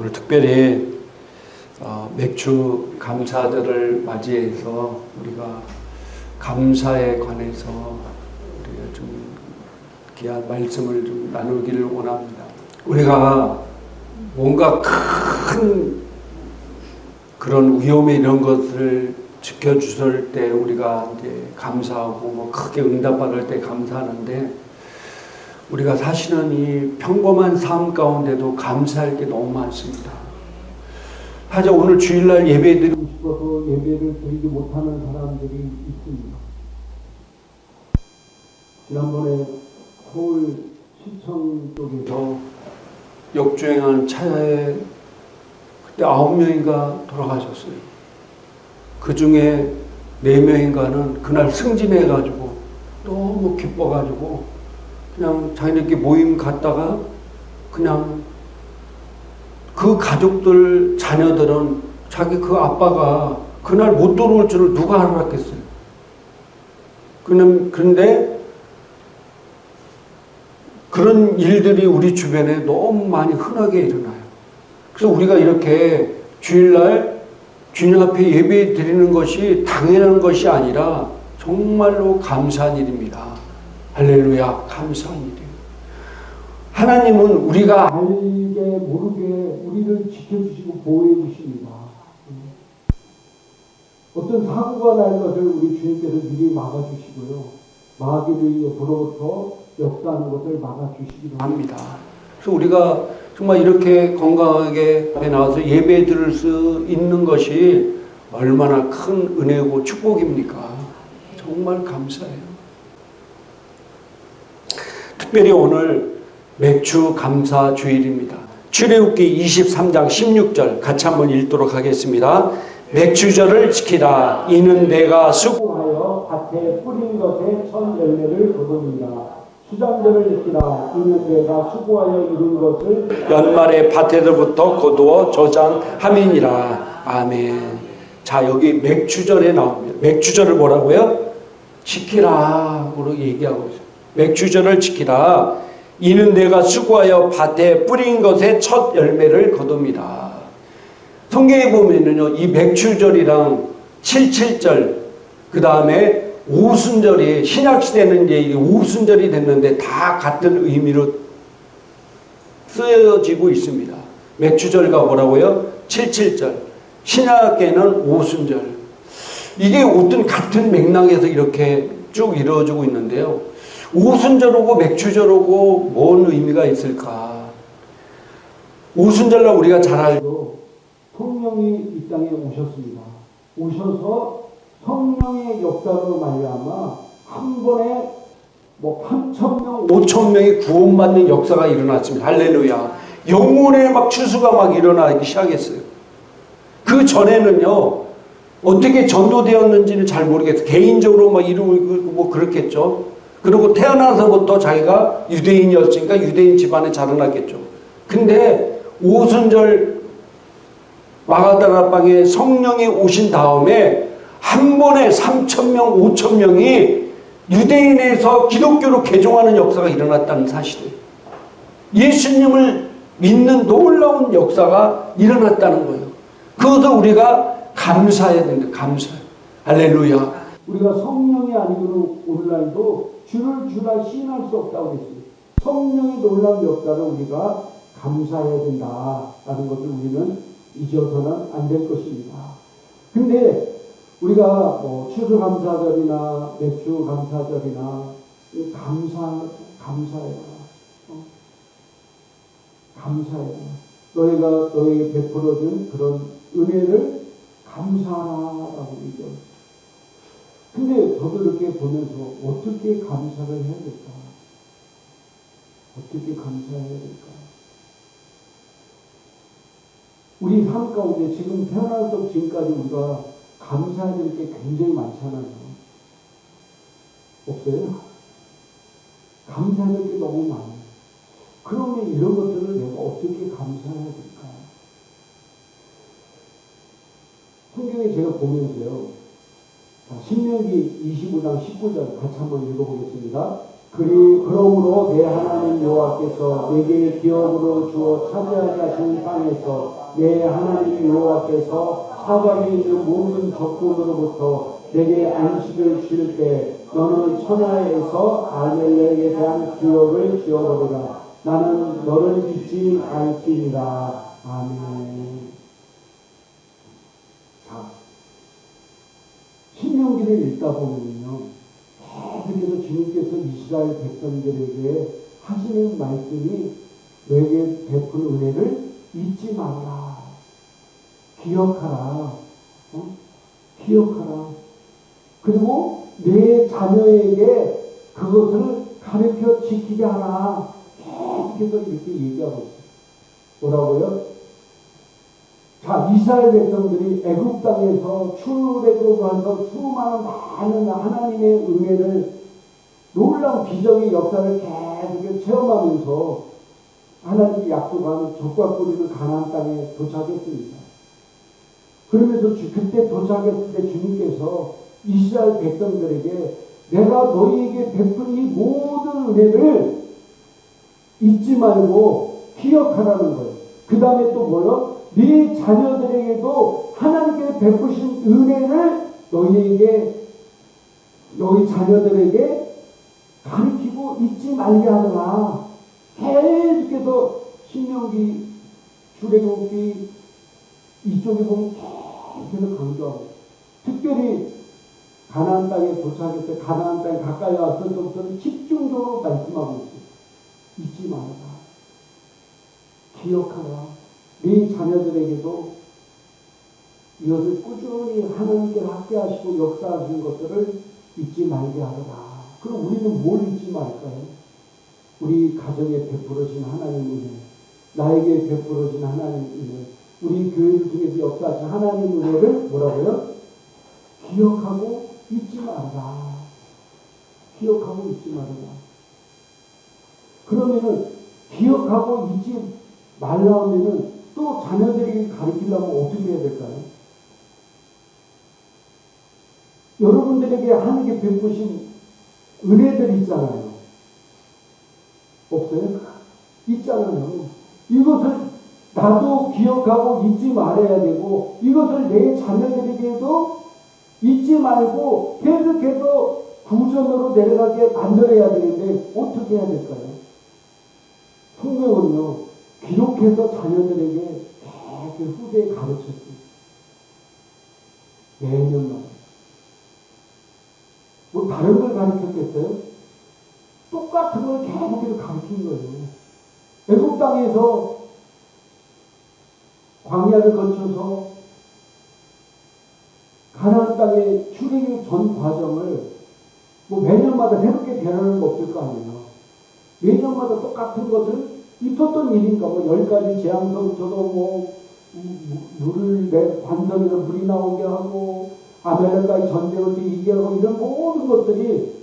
오늘 특별히 맥주 감사절을 맞이해서 우리가 감사에 관해서 우리가 좀 귀한 말씀을 좀 나누기를 원합니다. 우리가 뭔가 큰 그런 위험에 이런 것을 지켜주실 때 우리가 이제 감사하고 뭐 크게 응답받을 때 감사하는데, 우리가 사실은 이 평범한 삶 가운데도 감사할 게 너무 많습니다. 사실 오늘 주일날 예배 드리고 싶어서 예배를 드리지 못하는 사람들이 있습니다. 지난번에 서울 시청 쪽에서 역주행한 차에 그때 9명인가 돌아가셨어요. 그 중에 4명인가는 그날 승진해가지고 너무 기뻐가지고 그냥 자기네끼리 모임 갔다가 그냥 그 가족들 자녀들은 자기 그 아빠가 그날 못 돌아올 줄을 누가 알았겠어요. 그런데 그런 일들이 우리 주변에 너무 많이 흔하게 일어나요. 그래서 우리가 이렇게 주일날 주님 앞에 예배 드리는 것이 당연한 것이 아니라 정말로 감사한 일입니다. 할렐루야, 감사한 일이에요. 하나님은 우리가 알게 모르게 우리를 지켜주시고 보호해 주십니다. 어떤 사고가 날 것을 우리 주님께서 미리 막아주시고요, 마귀로부터 역사하는 것을 막아주시기도 합니다. 그래서 우리가 정말 이렇게 건강하게 나와서 예배 드릴 수 있는 것이 얼마나 큰 은혜고 축복입니까? 정말 감사해요. 특별히 오늘 맥주 감사 주일입니다. 출애굽기 23장 16절 같이 한번 읽도록 하겠습니다. 맥주절을 지키라. 이는 내가 수고하여 밭에 뿌린 것에 첫 열매를 거둡니다. 수장절을 지키라. 이는 내가 수고하여 이룬 것을 연말에 밭에서부터 거두어 저장함이니라. 아멘. 자, 여기 맥주절에 나옵니다. 맥주절을 뭐라고요? 지키라고 얘기하고 있어요. 맥주절을 지키라. 이는 내가 수고하여 밭에 뿌린 것에 첫 열매를 거둡니다. 성경에 보면은요, 이 맥주절이랑 7.7절, 그 다음에 오순절이, 신약시대는 이제 오순절이 됐는데 다 같은 의미로 쓰여지고 있습니다. 맥주절과 뭐라고요? 7.7절. 신약에는 오순절. 이게 어떤 같은 맥락에서 이렇게 쭉 이루어지고 있는데요. 오순절하고 맥주절하고 뭔 의미가 있을까? 오순절날 우리가 잘 알죠. 성령이 이 땅에 오셨습니다. 오셔서 성령의 역사로 말미암아 한 번에 3,000명, 5,000명이 구원받는 역사가 일어났습니다. 할렐루야. 영혼의 막 추수가 막 일어나기 시작했어요. 그 전에는요, 어떻게 전도되었는지는 잘 모르겠어요. 개인적으로 막 이루고 뭐 그렇겠죠. 그리고 태어나서부터 자기가 유대인이었으니까 유대인 집안에 자라났겠죠. 근데 오순절 마가다라방에 성령이 오신 다음에 한 번에 3,000명, 5,000명이 유대인에서 기독교로 개종하는 역사가 일어났다는 사실이에요. 예수님을 믿는 놀라운 역사가 일어났다는 거예요. 그것을 우리가 감사해야 된다. 감사해요. 할렐루야. 우리가 성령이 아니고는 오늘날도 주를 주라 시인할 수 없다고 했습니다. 성령의 놀라운 역사를 우리가 감사해야 된다라는 것을 우리는 잊어서는 안 될 것입니다. 근데 우리가 추수감사절이나 맥주감사절이나 감사해라. 감사해라. 너희가 너에게 베풀어준 그런 은혜를 감사하라고 얘기합니다. 근데 저도 이렇게 보면서 어떻게 감사를 해야 될까? 어떻게 감사해야 될까? 우리 삶 가운데 지금 태어나서 지금까지 우리가 감사해야 될 게 굉장히 많잖아요. 없어요? 감사해야 될 게 너무 많아요. 그러면 이런 것들을 내가 어떻게 감사해야 될까? 성경에 제가 보면서요, 신명기 25장 19절 같이 한번 읽어보겠습니다. 그러므로 내 하나님 여호와께서 내게 기업으로 주어 차지하게 하신 땅에서 내 하나님 여호와께서 사방에 있는 모든 적군으로부터 내게 안식을 줄 때 너는 천하에서 아벨렉에 대한 기업을 지어버리라. 나는 너를 잊지 않기니라. 아멘. 자, 신명기를 읽다 보면요, 계속해서 주님께서 이스라엘 백성들에게 하시는 말씀이 너에게 베푼 은혜를 잊지 말라. 기억하라. 기억하라. 그리고 내 자녀에게 그것을 가르쳐 지키게 하라. 계속해서 이렇게 얘기하고 있어요. 뭐라고요? 자, 이스라엘 백성들이 애굽 땅에서 출애굽하면서 많은 하나님의 은혜를, 놀라운 기적의 역사를 계속 체험하면서 하나님이 약속한 젖과 꿀이 가나안 땅에 도착했습니다. 그러면서 그때 도착했을 때 주님께서 이스라엘 백성들에게 내가 너희에게 베푼 이 모든 은혜를 잊지 말고 기억하라는 거예요. 그 다음에 또 뭐요? 네 자녀들에게도 하나님께서 베푸신 은혜를 너희 자녀들에게 가르치고 잊지 말게 하더라. 계속해서 신명기, 출애굽기 이쪽에 보면 계속해서 강조하고, 특별히 가나안 땅에 도착했을 때 가나안 땅에 가까이 왔을 때부터는 집중적으로 말씀하고 있어요. 잊지 말아라. 기억하라. 네 자녀들에게도 이것을 꾸준히 하나님께 함께하시고 역사하시는 것들을 잊지 말게 하더라. 그럼 우리는 뭘 잊지 말까요? 우리 가정에 베풀어진 하나님 은혜, 나에게 베풀어진 하나님 은혜, 우리 교회를 통해서 역사하신 하나님 은혜를 뭐라고요? 기억하고 잊지 말아라. 기억하고 잊지 말아라. 그러면은 기억하고 잊지 말라 하면은 또 자녀들에게 가르치려면 어떻게 해야 될까요? 여러분들에게 하나님께 베푸신 은혜들 있잖아요. 없어요? 있잖아요. 이것을 나도 기억하고 잊지 말아야 되고, 이것을 내 자녀들에게도 잊지 말고 계속해서 구전으로 내려가게 만들어야 되는데 어떻게 해야 될까요? 성경은요, 기록해서 자녀들에게 계속 후대에 가르쳤어요. 매년마다. 뭐 다른 걸 가르쳤겠어요? 똑같은 걸 계속해서 가르친 거예요. 애굽 땅에서 광야를 거쳐서 가나안 땅에 출애굽 전 과정을 뭐 매년마다 새롭게 변하는 거 없을 거 아니에요. 매년마다 똑같은 것을 있었던 일인가, 뭐 10가지 재앙서부터도 뭐 물을 내 관성에서 물이 나오게 하고 아멜렉과의 전쟁을 이기게 하고 이런 모든 것들이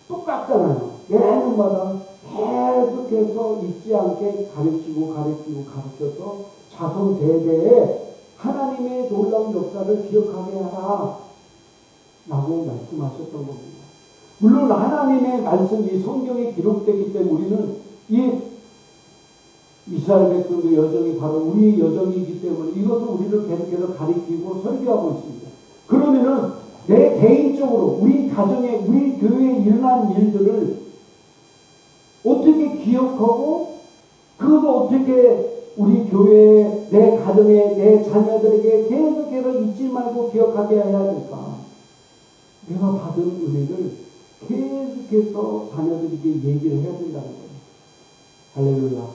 똑같잖아요. 매년마다 계속해서 잊지 않게 가르쳐서 자손 대대에 하나님의 놀라운 역사를 기억하게 하라 라고 말씀하셨던 겁니다. 물론 하나님의 말씀이 성경에 기록되기 때문에 우리는 이 이스라엘 백성의 여정이 바로 우리의 여정이기 때문에 이것을 우리를 계속해서 가리키고 설교하고 있습니다. 그러면은 내 개인적으로 우리 가정에 우리 교회에 일어난 일들을 어떻게 기억하고 그것을 어떻게 우리 교회에 내 가정에 내 자녀들에게 계속해서 잊지 말고 기억하게 해야 될까? 내가 받은 은혜를 계속해서 자녀들에게 얘기를 해야 된다는 거예요. 할렐루야.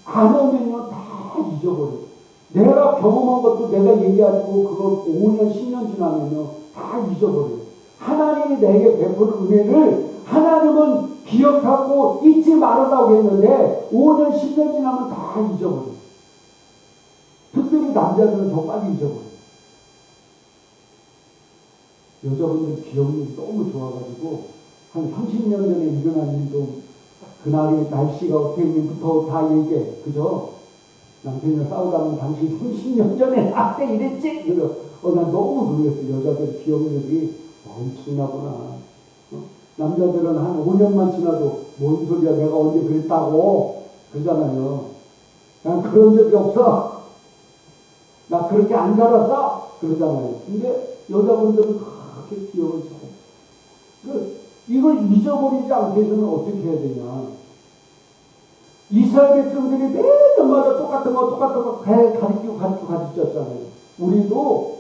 안 하면요 다 잊어버려요. 내가 경험한 것도 내가 얘기하고 그걸 5년 10년 지나면요 다 잊어버려요. 하나님이 내게 베푸는 은혜를 하나님은 기억하고 잊지 말으라고 했는데 5년 10년 지나면 다 잊어버려요. 특별히 남자들은 더 빨리 잊어버려요. 여자분들 기억력이 너무 좋아가지고 한 30년 전에 일어난 일도 그날의 날씨가 어떻게 했는지부터 다 얘기해. 그죠? 남편이랑 싸우다면 당신 30년 전에 나한테 이랬지? 난 너무 놀랐어. 여자들 기억력이 엄청나구나. 남자들은 한 5년만 지나도 뭔 소리야 내가 언제 그랬다고 그러잖아요. 난 그런 적이 없어. 나 그렇게 안 살았어. 그러잖아요. 근데 여자분들은 그렇게 기억을 잘해요. 이걸 잊어버리지 않게 해서는 어떻게 해야 되냐. 이스라엘 백성들이 매년마다 똑같은 거 가르쳤잖아요. 우리도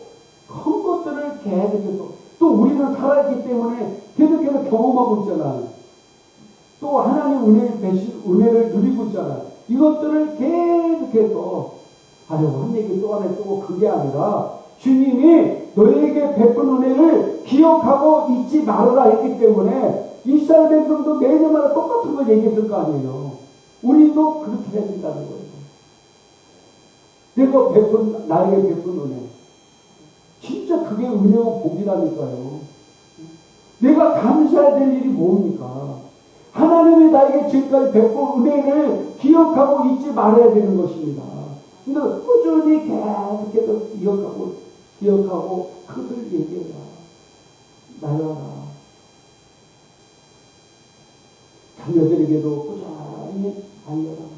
큰 것들을 계속해서 또 우리는 살아있기 때문에 계속해서 경험하고 있잖아요. 또 하나님 은혜를 누리고 있잖아요. 이것들을 계속해서 하려고 한 얘기 또 하나 또 그게 아니라 주님이 너에게 베푼 은혜를 기억하고 잊지 말아라 했기 때문에 이스라엘 백성도 매년마다 똑같은 걸 얘기했을 거 아니에요. 우리도 그렇게 해야 된다는 거예요. 내가 나에게 베푼 은혜. 진짜 그게 은혜와 복이라니까요. 내가 감사해야 될 일이 뭡니까? 하나님이 나에게 지금까지 베푼 은혜를 기억하고 잊지 말아야 되는 것입니다. 근데 꾸준히 계속해서 기억하고 그것을 얘기해라. 날아라. 자녀들에게도 꾸준히 알려라.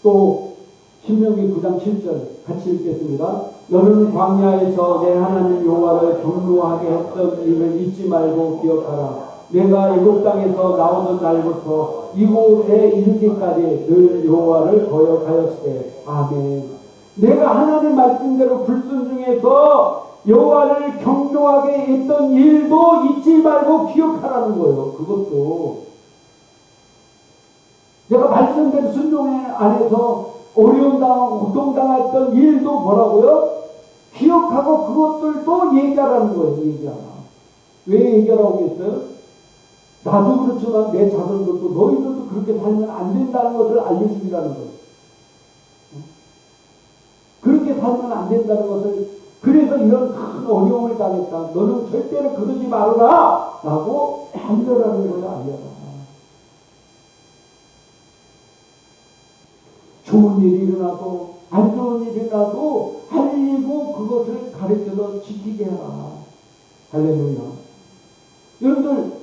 또 신명기 9장 7절 같이 읽겠습니다. 너는 광야에서 내 하나님 여호와를 경노하게 했던 일을 잊지 말고 기억하라. 내가 애굽 땅에서 나오던 날부터 이곳에 이르기까지 늘 여호와를 거역하였을 때 아멘. 내가 하나님 말씀대로 불순종해서 여호와를 경노하게 했던 일도 잊지 말고 기억하라는 거예요. 그것도 내가 말씀대로 순종에 안에서 어려움 당하고 고통당했던 일도 뭐라고요? 기억하고 그것들도 얘기하라는 거예요. 얘기하라. 왜 얘기하라고 했어요? 나도 그렇지만 내 자손들도 너희들도 그렇게 살면 안 된다는 것을 알려주기라는 거예요. 그렇게 살면 안 된다는 것을, 그래서 이런 큰 어려움을 당했다. 너는 절대로 그러지 말아라! 라고 알려라는 거예요. 알려라. 좋은 일이 일어나도 안 좋은 일이 일어나도 알리고 그것을 가르쳐서 지키게 해라. 할렐루야. 여러분들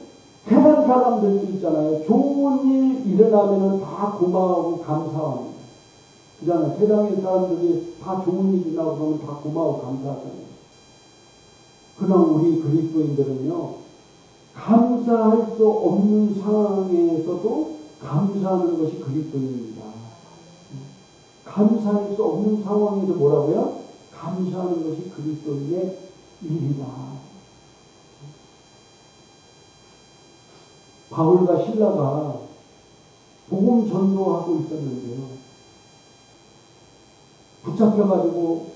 세상 사람들도 있잖아요. 좋은 일 일어나면 다 고마워하고 감사합니다. 그잖아요. 세상의 사람들이 다 좋은 일 일어나고 그러면 다 고마워하고 감사하잖아요. 그러나 우리 그리스도인들은요, 감사할 수 없는 상황에서도 감사하는 것이 그리스도인입니다. 감사할 수 없는 상황에서 뭐라고요? 감사하는 것이 그리스도인의 일이다. 바울과 실라가 복음 전도하고 있었는데요. 붙잡혀가지고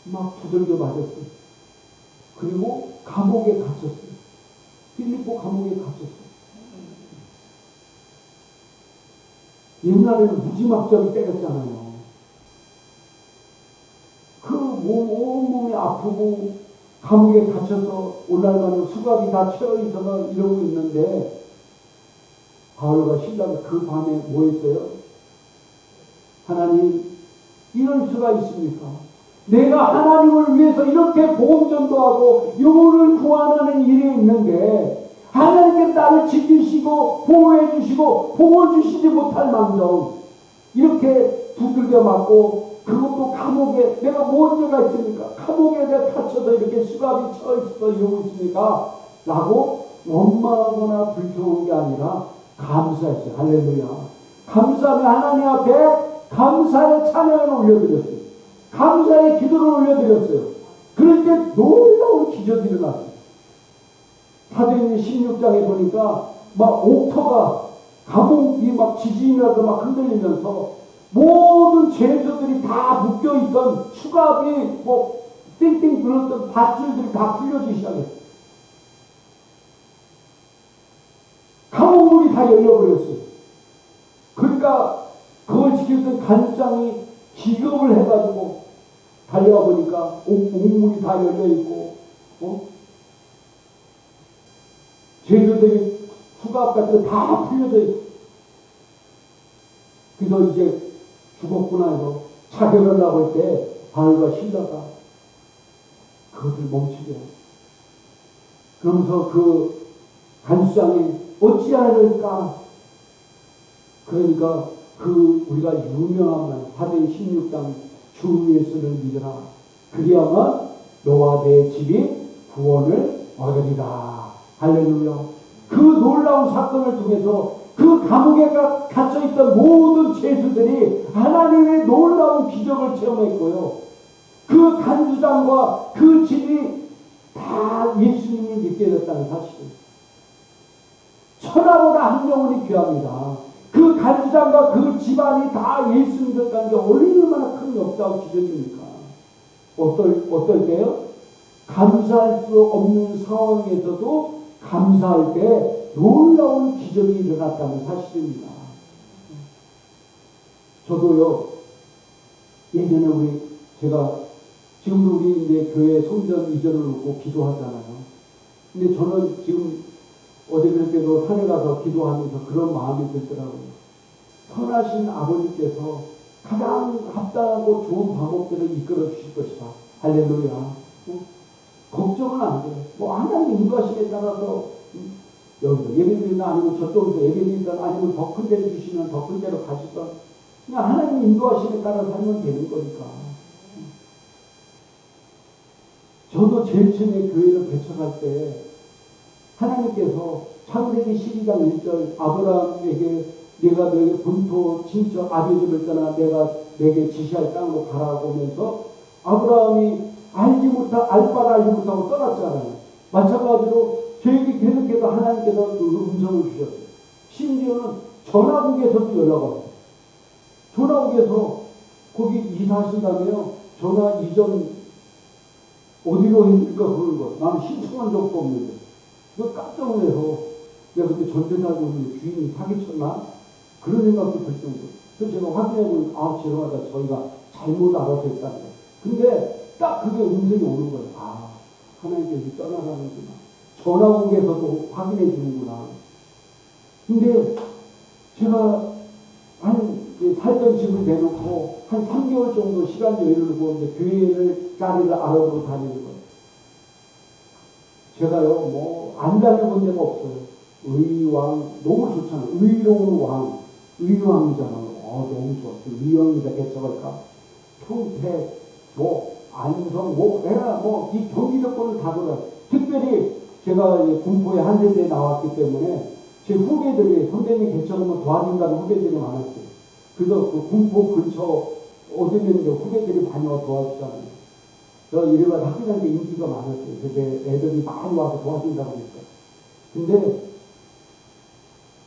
막 두들겨 맞았어요. 그리고 감옥에 갇혔어요. 필리포 감옥에 갇혔어요. 옛날에는 무지막지하게 때렸잖아요. 온몸이 아프고 감옥에 갇혀서 오늘날만은 수갑이 다 채워 있어서 이러고 있는데 바울과 실라가 그 밤에 뭐 했어요? 하나님, 이럴 수가 있습니까? 내가 하나님을 위해서 이렇게 복음 전도하고 영혼을 구원하는 일이 있는데 하나님께 나를 지키시고 보호해 주시고 보호 주시지 못할 망정 이렇게 두들겨 맞고 그것도 감옥에 내가 뭔 죄가 있습니까? 감옥에 내가 갇혀서 이렇게 수갑이 쳐 있어서 이러고 있습니까? 라고 원망하거나 불평한 게 아니라 감사했어요. 할렐루야. 감사하며 하나님 앞에 감사의 찬양을 올려드렸어요. 감사의 기도를 올려드렸어요. 그럴 때 놀라운 기적이 일어났어요. 사도행전 16장에 보니까 막 옥터가 감옥이 막 지진이 나서 막 흔들리면서 모든 죄수들이 다 묶여있던 수갑이 뭐 띵띵 불었던 밧줄들이 다 풀려지기 시작했어요. 감옥문이 다 열려버렸어요. 그러니까 그걸 지켰던 간장이 기겁을 해가지고 달려와 보니까 옥문이 다 열려있고 죄수들이 수갑 같은 거 다 풀려져 있어요. 그래서 이제 죽었구나 해서 자결하려고 할 때 바울과 실라가 그것을 멈추게 그러면서 그 간수장이 어찌하였을까? 그러니까 그 우리가 유명한 말 사도행 16장 주 예수를 믿으라. 그리하면 너와 내 집이 구원을 얻으리라. 할렐루야. 그 놀라운 사건을 통해서 그 감옥에 갇혀있던 모든 죄수들이 하나님의 놀라운 기적을 체험했고요. 그 간수장과 그 집이 다 예수님을 믿게 됐다는 사실입니다. 천하보다 한 영혼이 귀합니다. 그 간수장과 그 집안이 다 예수 믿었다는 게 얼마나 큰 역사와 기적입니까? 어떨 때요? 감사할 수 없는 상황에서도 감사할 때 놀라운 기적이 일어났다는 사실입니다. 저도요, 예전에 제가 지금도 우리 이제 교회 성전 이전을 놓고 기도하잖아요. 근데 저는 지금 어제 그렇게도 산에 가서 기도하면서 그런 마음이 들더라고요. 선하신 아버지께서 가장 합당하고 좋은 방법들을 이끌어 주실 것이다. 할렐루야. 걱정은 안 돼요. 뭐 하나님 인도하심에 따라서 여기서 예배드리나 아니면 저쪽에서 예배드리든 아니면 더 큰 데를 주시면 더 큰 데로 가시든 그냥 하나님 인도하심에 따라 살면 되는 거니까. 저도 제일 처음에 교회를 개척할 때 하나님께서 창세기 12장 1절 아브라함에게 내가 너에게 본토 친척 아비집을 떠나 내가 내게 지시할 땅으로 가라고 하면서 아브라함이 알 바를 알지 못하고 떠났잖아요. 마찬가지로 저에게 계속해서 하나님께서 그 음성을 주셨어요. 심지어는 전화국에서도 연락 왔어요. 전화국에서 거기 이사하신다며요. 전화 이전 어디로 했을까 그런 거. 나는 신청한 적도 없는데. 그 깜짝 놀라서 내가 그때 전대사고 주인이 사기쳤나? 그런 생각도 들 정도. 그래서 제가 확인해보니까 죄송하다. 저희가 잘못 알아서 했다는 거예요. 근데 딱 그게 음성이 오는 거예요. 하나님께서 떠나가는구나. 전화국에서도 확인해 주는구나. 근데 제가 살던 집을 내놓고 한 3개월 정도 시간 여유를 두고 이제 교회를 자리를 알아보러 다니는 거예요. 제가요, 안 다녀본 데가 없어요. 의왕, 너무 좋잖아요. 의로운 왕, 의왕이잖아. 너무 좋았어요. 의왕이다 개척할까? 평택, 안성, 내가 이 경기 여건을 다 돌아요. 특별히 제가 군포에 한 세대에 나왔기 때문에 제 후배들이 선배님 개척하면 도와준다는 후배들이 많았어요. 그래서 그 군포 근처 어디면 후배들이 많이 와 도와주잖아요. 저 이래가 학교 다닐 때 인기가 많았어요. 그래서 애들이 많이 와서 도와준다고 했어요. 근데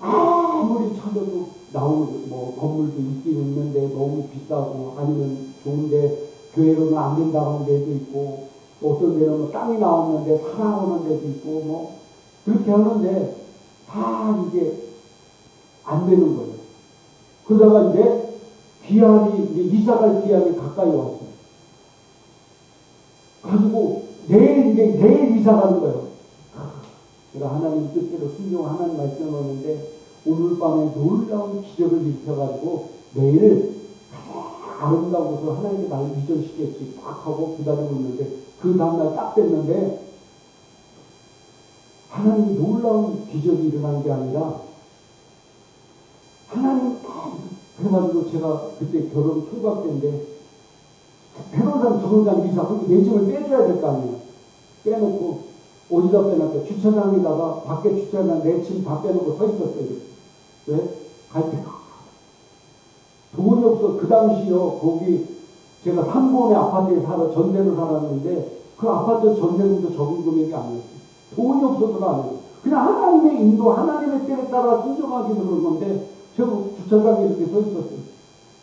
아무리 찾아도 나오는 건물도 있긴 있는데 너무 비싸고 아니면 좋은데 교회로는 안 된다고 하는 데도 있고 어떤 데는 땅이 나오는데 사랑하는 데도 있고 그렇게 하는데 다 이게 안 되는 거예요. 그러다가 이제 이사갈 기한이 가까이 왔어요. 가지고 내일 이사 가는 거예요. 제가 하나님 뜻대로 순종 하나님 말씀을 하는데 오늘 밤에 놀라운 기적을 일으켜가지고 내일 아름다워서 하나님께 나를 이전시켰지 딱 하고 기다리고 있는데 그 다음날 딱 됐는데 하나님이 놀라운 기적이 일어난 게 아니라 하나님 그래가지고 제가 그때 결혼 총각 때인데 해동산 주공장 이사 그렇게 내 집을 빼줘야 될 거 아니에요. 빼놓고 어디다 빼놨대? 주차장에다가 밖에 주차장 내 짐 다 빼놓고 서 있었어요. 왜? 갈 때 돈이 없어. 그 당시요 거기 제가 3번의 아파트에 전세로 살았는데 그 아파트 전세금도 적은 금액이 아니었어요. 돈이 없어서가 아니에요. 그냥 하나님의 인도 하나님의 때에 따라 순종하게 되는 건데 제가 주차장에 이렇게 서 있었어요.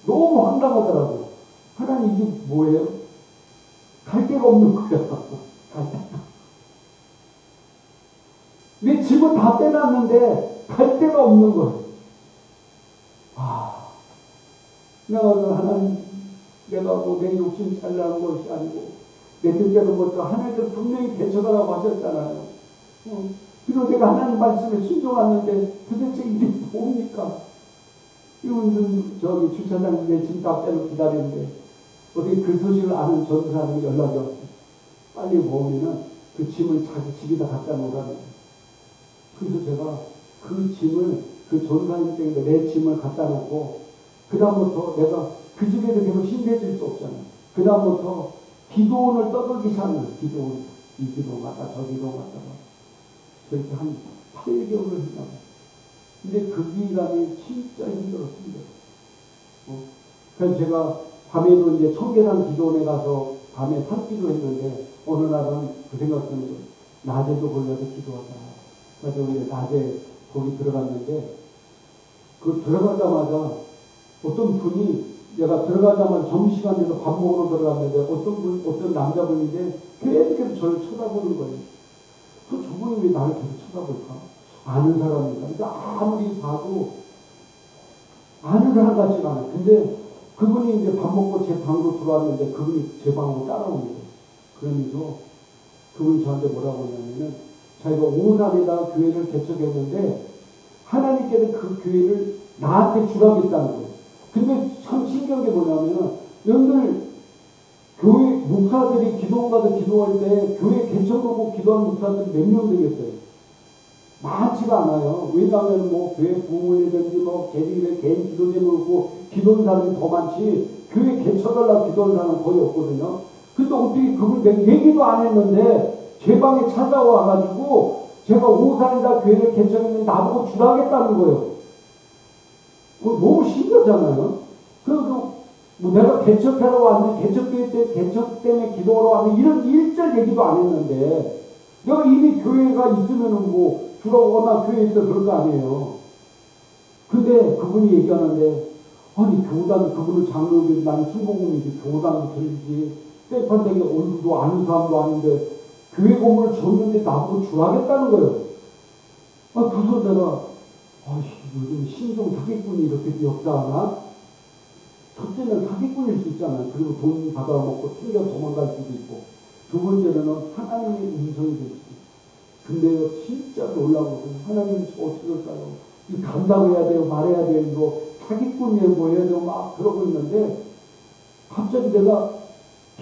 너무 황당하더라고요. 하나님 이게 뭐예요? 갈 데가 없는 거야. 갈 데가. 내 집을 다 빼놨는데 갈 데가 없는 거예요. 내가 하나님 내가 내 욕심 살라는 것이 아니고 내 뜻대로 것도 하나님께서 분명히 개척하라고 하셨잖아요. 그리고 내가 하나님 말씀에 순종하는데 도대체 이게 뭡니까? 이분은 저기 주차장 내 짐 다 빼놓고 기다리는데 어떻게 그 소식을 아는 전도사님이 연락이 왔어요. 빨리 보면은 그 짐을 자기 집에다 갖다 놓으라는 거예요. 그래서 제가 그 짐을, 그 전사님 때문에 내 짐을 갖다 놓고, 그다음부터 내가 그 집에 계속 신뢰질 수 없잖아요. 그다음부터 기도원을 떠들기 시작해요. 기도원. 이 기도 갔다 저 기도 갔다가. 그렇게 한 8개월을 했다고. 근데 그 기간이 진짜 힘들었습니다. 그래서 제가 밤에도 이제 청계산 기도원에 가서 밤에 산기도 했는데, 어느 날은 그 생각하면서 낮에도 걸려서 기도하다. 그래서 이제 낮에 거기 들어갔는데, 그 들어가자마자 어떤 분이, 내가 들어가자마자 점심시간 돼서 밥 먹으러 들어갔는데, 어떤 남자분인데 계속해서 저를 쳐다보는 거예요. 그 저분이 왜 나를 계속 쳐다볼까? 아는 사람인가? 근데 아무리 봐도 아는 사람 같지가 않아요. 근데 그분이 이제 밥 먹고 제 방으로 들어왔는데, 그분이 제 방으로 따라오는 거예요. 그러면서 그분이 저한테 뭐라고 하냐면은, 자기가 오산에다 교회를 개척했는데 하나님께서 그 교회를 나한테 주라겠다는 거예요. 근데 참 신기한 게 뭐냐면, 여러분들 교회 목사들이 기도원가서 기도할 때 교회 개척하고 기도하는 목사들이 몇 명 되겠어요? 많지가 않아요. 왜냐하면 뭐 교회 부모님이든지 뭐 개인의 개인 기도제를 놓고 기도하는 사람이 더 많지, 교회 개척하려고 기도하는 사람은 거의 없거든요. 근데 어떻게 그걸 내가 얘기도 안 했는데 제 방에 찾아와가지고, 제가 오산에다 교회를 개척했는데 나보고 주라겠다는 거예요. 너무 신기하잖아요. 그래서 뭐 내가 개척하러 왔는데, 개척 때문에 기도하러 왔는데, 이런 일절 얘기도 안 했는데, 내가 이미 교회가 있으면은 뭐 주라고, 나 교회에 있어 그런 거 아니에요. 근데 그분이 얘기하는데, 아니 교단, 그분은 장로교지, 나는 순복음이지, 교단도 들지, 때판되게 얼굴도 아는 사람도 아닌데 교회 건물을 줬는데 나보고 주라겠다는 거예요. 그래서 내가, 요즘 신종 사기꾼이 이렇게 역사하나? 첫째는 사기꾼일 수 있잖아요. 그리고 돈 받아먹고 튕겨 도망갈 수도 있고. 두 번째는 하나님의 음성이 될 수도 있고. 근데 진짜 놀라거든요. 하나님 어떻게 할까요? 이 감당해야 돼요, 말해야 돼요, 이거 사기꾼이에요, 뭐 해야 돼요, 막 그러고 있는데, 갑자기 내가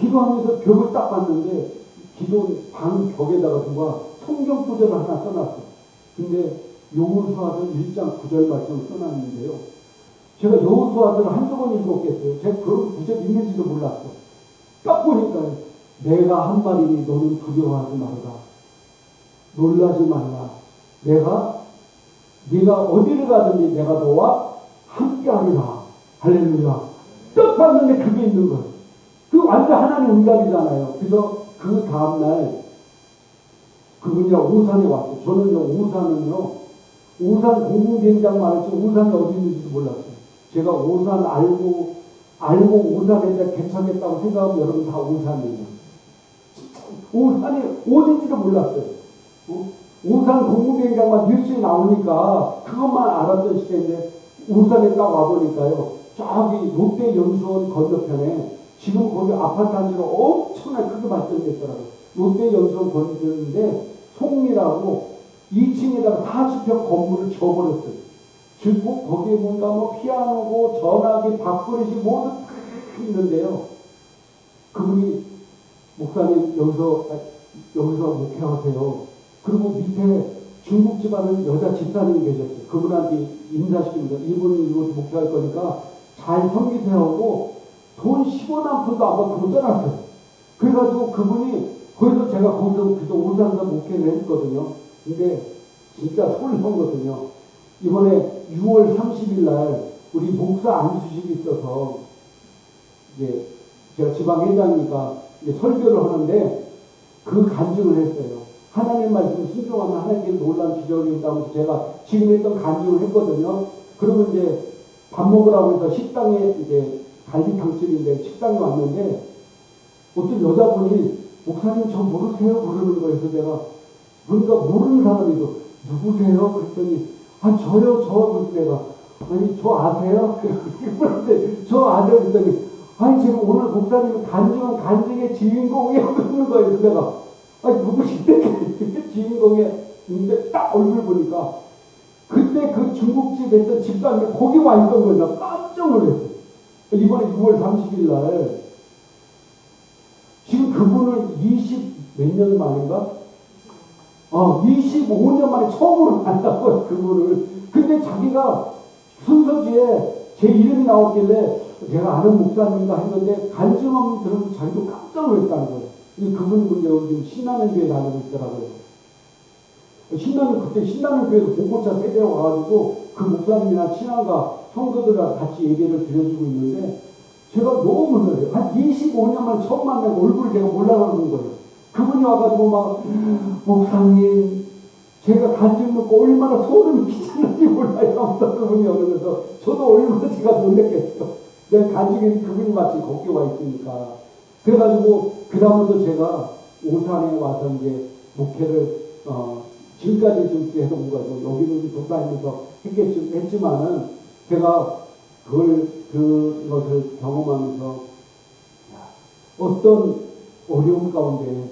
기도하면서 벽을 딱 봤는데, 기도 방 벽에다가 누가 성경 구절을 하나 써놨어. 근데 여호수아서 1장 9절 말씀을 써놨는데요. 제가 여호수아서를 한두 번 읽었겠어요. 제가 그런 구절 있는지도 몰랐어. 딱 보니까, 내가 한 말이니 너는 두려워하지 말아라. 놀라지 말라. 네가 어디를 가든지 내가 너와 함께하리라. 할렐루야. 딱 봤는데 그게 있는 거예요. 그 완전 하나님 응답이잖아요. 그래서 그 다음날 그분이 오산에 왔어요. 저는요, 오산 공군비행장 말했지 오산이 어디 있는지도 몰랐어요. 제가 오산 알고 오산에 대해 개척했다고 생각하면 여러분 다 오산이에요. 오산이 어딘지도 몰랐어요. 오산 공군비행장만 뉴스에 나오니까 그것만 알았던 시대인데, 오산에 딱 와보니까요, 저기 롯데연수원 건너편에 지금 거기 아파트 단지가 엄청나게 크게 발전됐더라고요. 롯데연수원 건너편인데 송리라고 2층에다가 40평 건물을 지어버렸어요. 즉 거기에 뭔가 뭐 피아노고 전화기, 밥그릇이 모두 다 있는데요. 그분이, 목사님 여기서 목회하세요. 그리고 밑에 중국 집안은 여자 집사님이 계셨어요. 그분한테 인사시킵니다. 이분이 이곳 목회할 거니까 잘 섬기세요 하고 돈 10원 한 푼도 안 받고 떠났어요. 그래가지고 그분이, 거기서 제가 거기서 오산에서 목회를 했거든요. 근데 진짜 놀라거든요. 이번에 6월 30일 날 우리 목사 안수식이 있어서, 이제 제가 지방회장이니까 이제 설교를 하는데 그 간증을 했어요. 하나님 말씀 순종하면 하나님께 놀라운 기적이 있다면서 제가 지금 했던 간증을 했거든요. 그러면 이제 밥 먹으라고 해서 식당에, 이제 갈비탕집인데 식당에 왔는데 어떤 여자분이, 목사님 저 모르세요? 그러는 거예요. 그래서 내가, 그러니까 모르는 사람이고, 누구세요? 그랬더니, 저요. 그래서 내가, 아니 저 아세요? 그런데 저 아세요? 그랬더니, 지금 오늘 목사님은 간증의 주인공이에요. 그러는 거예요. 그래서 내가, 누구신데? 주인공인데 딱 얼굴 보니까, 그때 그 중국집 했던 집사님이 거기 와 있던 거예요. 깜짝 놀랐어요. 이번에 6월 30일 날, 지금 그분을 20 몇 년 만인가? 25년 만에 처음으로 만났고요, 그분을. 근데 자기가 순서지에 제 이름이 나왔길래 제가 아는 목사님인가 했는데 간증함 들으면 자기도 깜짝 놀랐다는 거예요. 그분이 지금 신나는 교회 다니고 있더라고요. 그때 신나는 교회도 봉고차 세대에 와가지고 그 목사님이나 친한가 성도들과 같이 예배를 드려주고 있는데 제가 너무 놀라요. 한 25년 만에 처음 만나고 얼굴을 제가 몰라가는 거예요. 그분이 와가지고 막 목사님 제가 간증 듣고 얼마나 소름이 끼쳤는지 몰라요. 하면서 그분이 오면서 저도 얼마나 제가 놀랬겠어요. 내가 간증이 그분이 마치 거기 와 있으니까. 그래가지고 그 다음부터 제가 오산에 와서 이제 목회를 지금까지 좀 계속 온 거죠. 여기는 돌아다니면서 했지만은 제가 그것을 경험하면서 어떤 어려움 가운데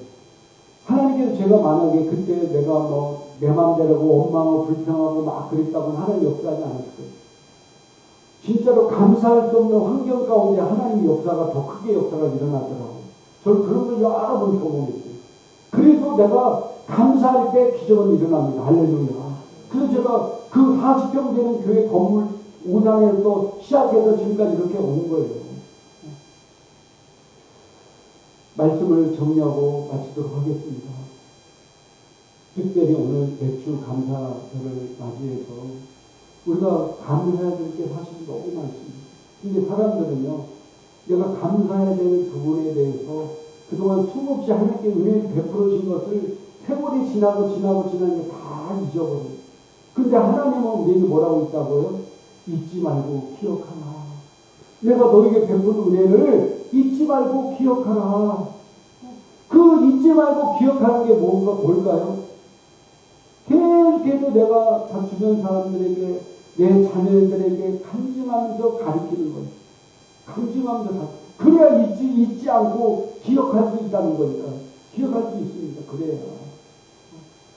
하나님께서 제가 만약에 그때 내가 내 마음대로고 원망하고 불평하고 막 그랬다고는 하나님 역사하지 않았어요. 진짜로 감사할 수 없는 환경 가운데 하나님의 역사가 더 크게 역사가 일어나더라고요. 저는 그런 걸 여러 번 경험했어요. 그래도 내가 감사할 때 기적은 일어납니다. 할렐루야. 그래서 제가 그 40평 되는 교회 건물 오산에서 시작해서 지금까지 이렇게 온 거예요. 말씀을 정리하고 마치도록 하겠습니다. 특별히 오늘 매출 감사절을 맞이해서 우리가 감사해야 될 게 사실 너무 많습니다. 근데 사람들은요, 내가 감사해야 될 부분에 대해서 그동안 수없이 하나님께 은혜를 베풀어진 것을 세월이 지나고 지나는 게 다 잊어버려요. 근데 하나님은 우리에게 뭐라고 있다고요? 잊지 말고 기억하라. 내가 너에게 베푼 은혜를 잊지 말고 기억하라. 그 잊지 말고 기억하는 게 뭘까요? 계속해서 내가 다 주변 사람들에게 내 자녀들에게 간증하면서 가르치는 거예요. 간증하면서 그래야 잊지 않고 기억할 수 있다는 거니까. 기억할 수 있습니다. 그래야.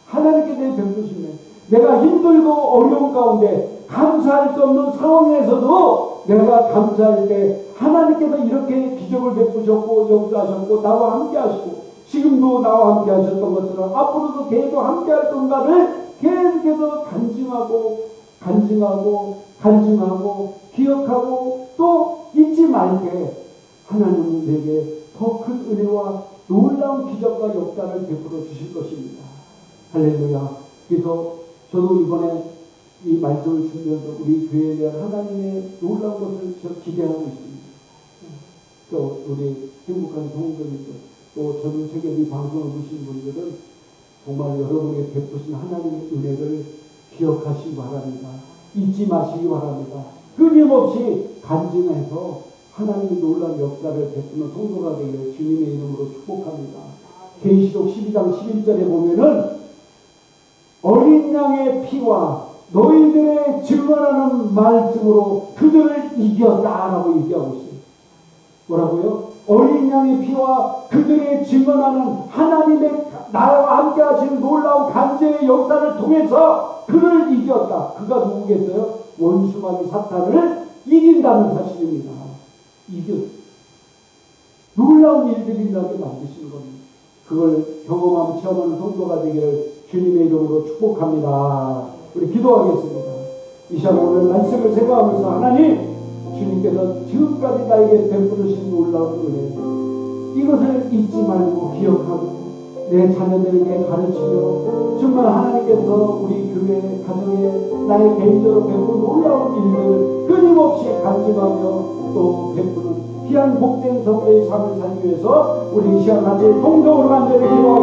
하나님께 대해 베푸시면 내가 힘들고 어려운 가운데 감사할 수 없는 상황에서도 내가 감사할 때 하나님께서 이렇게 기적을 베푸셨고 역사하셨고 나와 함께 하시고 지금도 나와 함께 하셨던 것처럼 앞으로도 계속 함께 할 건가를 계속해서 간증하고 기억하고 또 잊지 말게 하나님은 내게 더 큰 은혜와 놀라운 기적과 역사를 베풀어 주실 것입니다. 할렐루야. 그래서 저도 이번에 이 말씀을 주면서 우리 교회에 대한 하나님의 놀라운 것을 저 기대하고 있습니다. 또 우리 행복한 성도님들, 또 전 세계 이 방송을 보신 분들은 정말 여러분에게 베푸신 하나님의 은혜를 기억하시기 바랍니다. 잊지 마시기 바랍니다. 끊임없이 간증해서 하나님의 놀라운 역사를 베푸는 성도가 되기를 주님의 이름으로 축복합니다. 계시록 12장 11절에 보면은 어린 양의 피와 너희들의 증언하는 말씀으로 그들을 이겼다라고 얘기하고 있어요. 뭐라고요? 어린 양의 피와 그들의 증언하는 하나님의 나와 함께 하시는 놀라운 간제의 역사를 통해서 그를 이겼다. 그가 누구겠어요? 원수마귀 사탄을 이긴다는 사실입니다. 놀라운 일들이 일어나게 만드시는 겁니다. 그걸 경험하고 체험하는 성도가 되기를 주님의 이름으로 축복합니다. 우리 기도하겠습니다. 이 시간 오늘 말씀을 생각하면서 하나님, 주님께서 지금까지 나에게 베푸르신 놀라운 은혜, 이것을 잊지 말고 기억하고 내 자녀들에게 가르치며 정말 하나님께서 우리 교회 가정에 나의 개인적으로 베푼 놀라운 일들을 끊임없이 간증하며 또 베푸는 귀한 복된 성도의 삶을 살기 위해서 우리 이 시간 같이 동성으로 간절히 기도하고